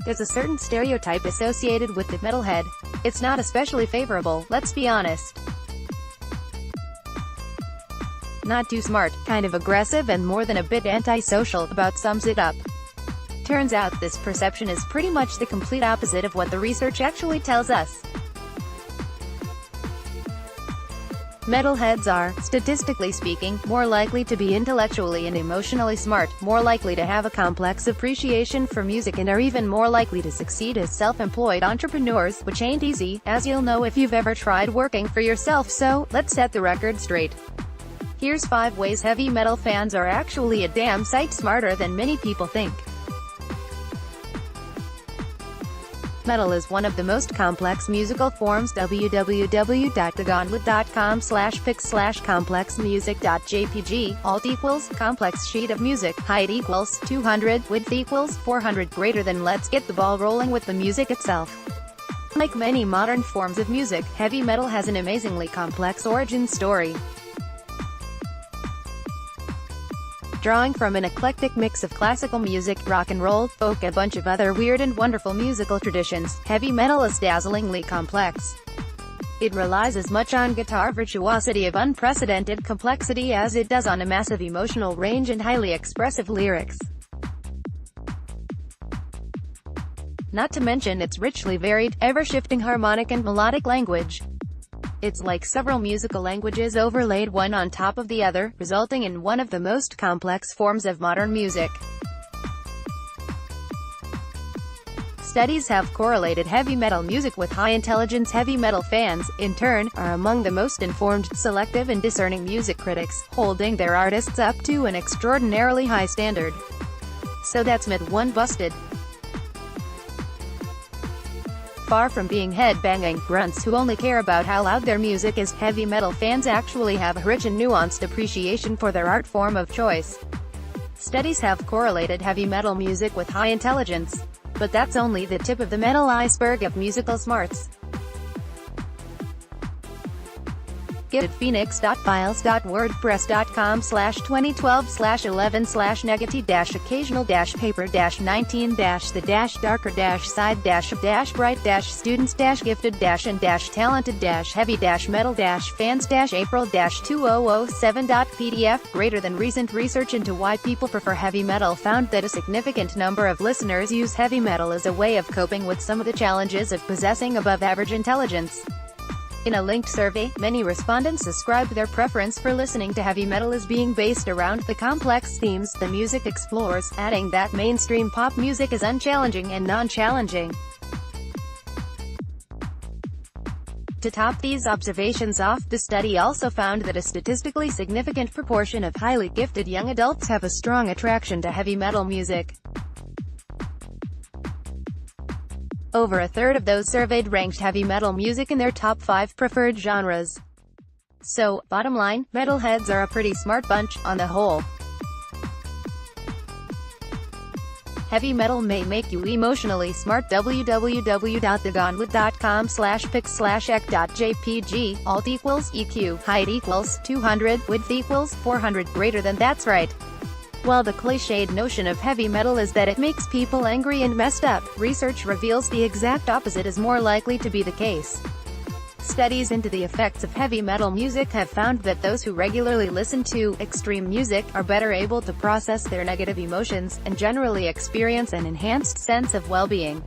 There's a certain stereotype associated with the metalhead. It's not especially favorable, let's be honest. Not too smart, kind of aggressive and more than a bit antisocial, about sums it up. Turns out this perception is pretty much the complete opposite of what the research actually tells us. Metalheads are, statistically speaking, more likely to be intellectually and emotionally smart, more likely to have a complex appreciation for music, and are even more likely to succeed as self-employed entrepreneurs, which ain't easy, as you'll know if you've ever tried working for yourself. So, let's set the record straight. Here's 5 ways heavy metal fans are actually a damn sight smarter than many people think. Metal is one of the most complex musical forms. www.thegauntlet.com/pics/complexmusic.jpg. Alt equals complex sheet of music. Height equals 200. Width equals 400. Greater than. Let's get the ball rolling with the music itself. Like many modern forms of music, heavy metal has an amazingly complex origin story. Drawing from an eclectic mix of classical music, rock and roll, folk, a bunch of other weird and wonderful musical traditions, heavy metal is dazzlingly complex. It relies as much on guitar virtuosity of unprecedented complexity as it does on a massive emotional range and highly expressive lyrics. Not to mention its richly varied, ever-shifting harmonic and melodic language. It's like several musical languages overlaid one on top of the other, resulting in one of the most complex forms of modern music. Studies have correlated heavy metal music with high-intelligence. Heavy metal fans, in turn, are among the most informed, selective and discerning music critics, holding their artists up to an extraordinarily high standard. So that's myth 1 busted. Far from being head-banging grunts who only care about how loud their music is, heavy metal fans actually have a rich and nuanced appreciation for their art form of choice. Studies have correlated heavy metal music with high intelligence. But that's only the tip of the metal iceberg of musical smarts. Get at phoenix.files.word.press.com/2012/negative-darker-side-art-students-gifted-dash-heavy-metal-fans-april-2007.pdf. Greater than recent research into why people prefer heavy metal found that a significant number of listeners use heavy metal as a way of coping with some of the challenges of possessing above-average intelligence. In a linked survey, many respondents described their preference for listening to heavy metal as being based around the complex themes the music explores, adding that mainstream pop music is unchallenging and non-challenging. To top these observations off, the study also found that a statistically significant proportion of highly gifted young adults have a strong attraction to heavy metal music. Over a third of those surveyed ranked heavy metal music in their top 5 preferred genres. So, bottom line, metalheads are a pretty smart bunch, on the whole. Heavy metal may make you emotionally smart. www.thegauntlet.com/pics/ec.jpg. Alt equals EQ. Height equals 200. Width equals 400. Greater than. That's right. While the cliched notion of heavy metal is that it makes people angry and messed up, research reveals the exact opposite is more likely to be the case. Studies into the effects of heavy metal music have found that those who regularly listen to extreme music are better able to process their negative emotions, and generally experience an enhanced sense of well-being.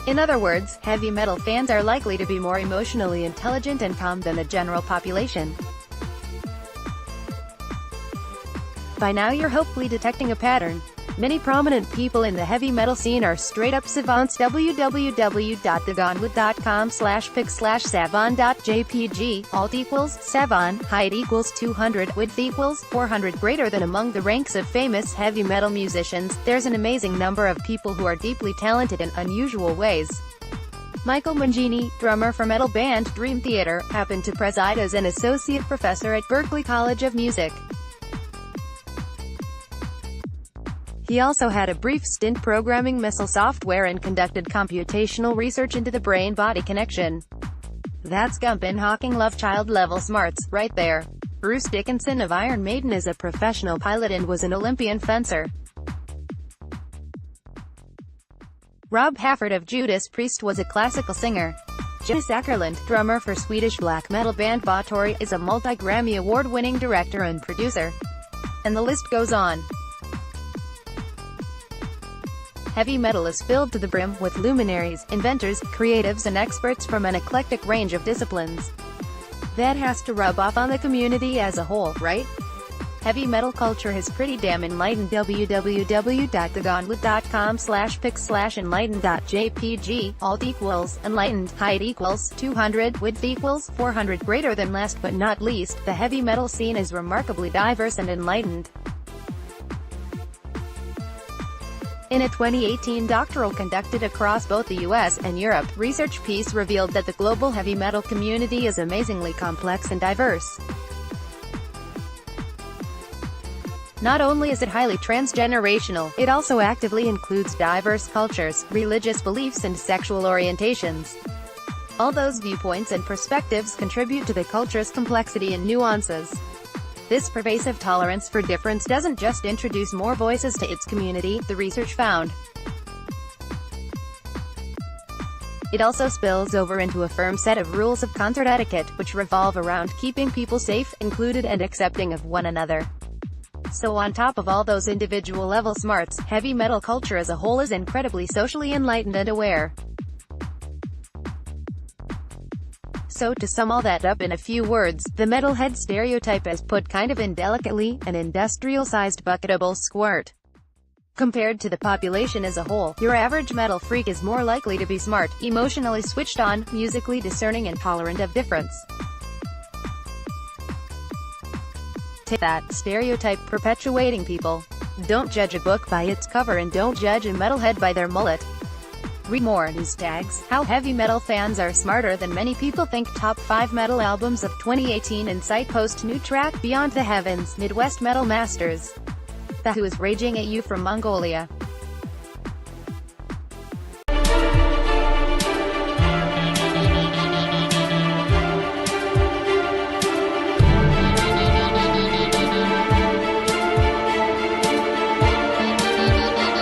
In other words, heavy metal fans are likely to be more emotionally intelligent and calm than the general population. By now you're hopefully detecting a pattern. Many prominent people in the heavy metal scene are straight-up savants. www.thegauntlet.com/pics/savant.jpg. Alt equals savant. Height equals 200. Width equals 400. Greater than. Among the ranks of famous heavy metal musicians, there's an amazing number of people who are deeply talented in unusual ways. Michael Mangini, drummer for metal band Dream Theater, happened to preside as an associate professor at Berklee College of Music. He also had a brief stint programming missile software and conducted computational research into the brain-body connection. That's Gumpin' Hawking love-child-level smarts, right there. Bruce Dickinson of Iron Maiden is a professional pilot and was an Olympian fencer. Rob Halford of Judas Priest was a classical singer. Jens Ackerland, drummer for Swedish black metal band Bathory, is a multi-Grammy award-winning director and producer. And the list goes on. Heavy metal is filled to the brim with luminaries, inventors, creatives and experts from an eclectic range of disciplines. That has to rub off on the community as a whole, right? Heavy metal culture is pretty damn enlightened. www.thegauntlet.com/pics/enlightened.jpg. Alt equals enlightened, height equals 200, width equals 400. Greater than last but not least, the heavy metal scene is remarkably diverse and enlightened. In a 2018 doctoral conducted across both the US and Europe, research piece revealed that the global heavy metal community is amazingly complex and diverse. Not only is it highly transgenerational, it also actively includes diverse cultures, religious beliefs and sexual orientations. All those viewpoints and perspectives contribute to the culture's complexity and nuances. This pervasive tolerance for difference doesn't just introduce more voices to its community, the research found. It also spills over into a firm set of rules of concert etiquette, which revolve around keeping people safe, included and accepting of one another. So on top of all those individual level smarts, heavy metal culture as a whole is incredibly socially enlightened and aware. So to sum all that up in a few words, the metalhead stereotype is put kind of indelicately, an industrial-sized bucketable squirt. Compared to the population as a whole, your average metal freak is more likely to be smart, emotionally switched on, musically discerning and tolerant of difference. Take that, stereotype perpetuating people. Don't judge a book by its cover and don't judge a metalhead by their mullet. Read more news tags. How heavy metal fans are smarter than many people think. Top 5 metal albums of 2018 Insight post new track Beyond the Heavens, Midwest Metal Masters. The Who is raging at you from Mongolia.